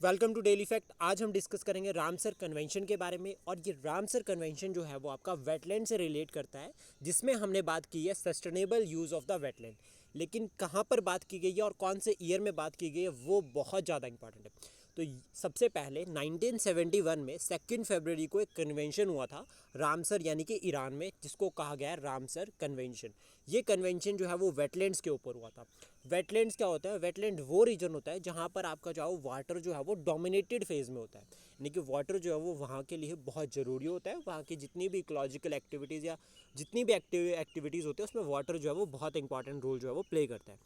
Welcome to daily fact. आज हम discuss करेंगे रामसर कन्वेंशन के बारे में। और ये रामसर कन्वेंशन जो है वो आपका वेटलैंड से रिलेट करता है, जिसमें हमने बात की है sustainable use of the wetland. लेकिन कहाँ पर बात की गई है और कौन से ईयर में बात की गई है वो बहुत ज़्यादा इंपॉर्टेंट है। तो सबसे पहले 1971 में 2 फरवरी को एक कन्वेंशन हुआ था रामसर यानी कि ईरान में, जिसको कहा गया है रामसर कन्वेंशन। ये कन्वेंशन जो है वो वेटलैंड्स के ऊपर हुआ था। वेटलैंड्स क्या होता है? वेटलैंड वो रीजन होता है जहाँ पर आपका जो है वाटर जो है वो डोमिनेटेड फेज में होता है, यानी कि वाटर जो है वो वहाँ के लिए बहुत ज़रूरी होता है। वहाँ की जितनी भी इकोलॉजिकल एक्टिविटीज़ या जितनी भी एक्टिविटीज़ होती है उसमें वाटर जो है वो बहुत इंपॉर्टेंट रोल जो है वो प्ले करता है।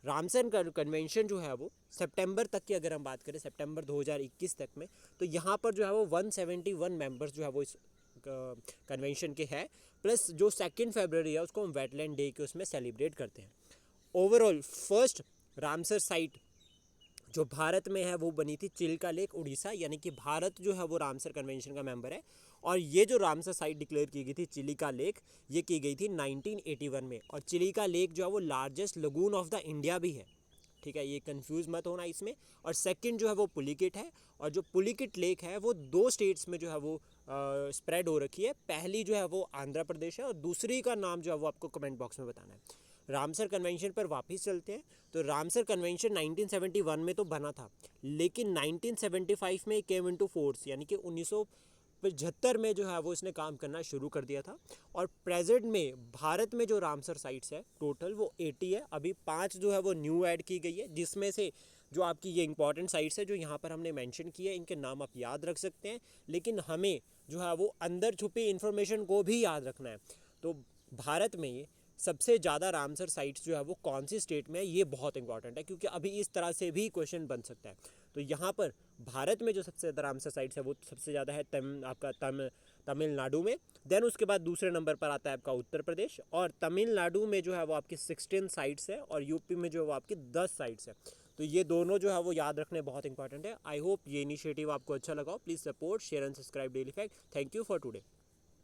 रामसर कन्वेंशन जो है वो सितंबर तक की अगर हम बात करें, सितंबर 2021 तक में, तो यहाँ पर जो है वो 171 मेंबर्स जो है वो इस कन्वेंशन के हैं। प्लस जो 2 फरवरी है उसको हम वेटलैंड डे के उसमें सेलिब्रेट करते हैं। ओवरऑल फर्स्ट रामसर साइट जो भारत में है वो बनी थी चिल्का लेक उड़ीसा, यानी कि भारत जो है वो रामसर कन्वेंशन का मेंबर है। और ये जो रामसर साइट डिक्लेयर की गई थी चिलिका लेक, ये की गई थी 1981 में। और चिलिका लेक जो है वो largest lagoon of the India भी है, ठीक है, ये कंफ्यूज मत होना इसमें। और सेकंड जो है वो पुलिकिट है। और जो पुलिकिट लेक है वो 2 स्टेट्स में जो है वो स्प्रेड हो रखी है। पहली जो है वो आंध्र प्रदेश है और दूसरी का नाम जो है वो आपको कमेंट बॉक्स में बताना है। रामसर कन्वेंशन पर वापस चलते हैं। तो रामसर कन्वेंशन 1971 में तो बना था, लेकिन 1975 में केम इनटू फोर्स, यानी कि 1975 में जो है वो इसने काम करना शुरू कर दिया था। और प्रेजेंट में भारत में जो रामसर साइट्स है टोटल वो 80 है। अभी 5 जो है वो न्यू ऐड की गई है, जिसमें से जो आपकी ये इंपॉर्टेंट साइट्स है जो यहाँ पर हमने मेंशन की है, इनके नाम आप याद रख सकते हैं। लेकिन हमें जो है वो अंदर छुपी इन्फॉर्मेशन को भी याद रखना है। तो भारत में ये सबसे ज़्यादा रामसर साइट्स जो है वो कौन सी स्टेट में है, ये बहुत इंपॉर्टेंट है, क्योंकि अभी इस तरह से भी क्वेश्चन बन सकता है। तो यहाँ पर भारत में जो सबसे ज़्यादा रामसर साइट्स है वो सबसे ज़्यादा है तमिलनाडु में। देन उसके बाद दूसरे नंबर पर आता है आपका उत्तर प्रदेश। और तमिलनाडु में जो है वो आपकी 16 साइट्स है और यूपी में जो है वो आपकी 10 साइट्स है। तो ये दोनों जो है वो याद रखने बहुत इंपॉर्टेंट है। आई होप ये इनिशिएटिव आपको अच्छा लगा हो। Please support, share and subscribe daily fact. Thank you for today.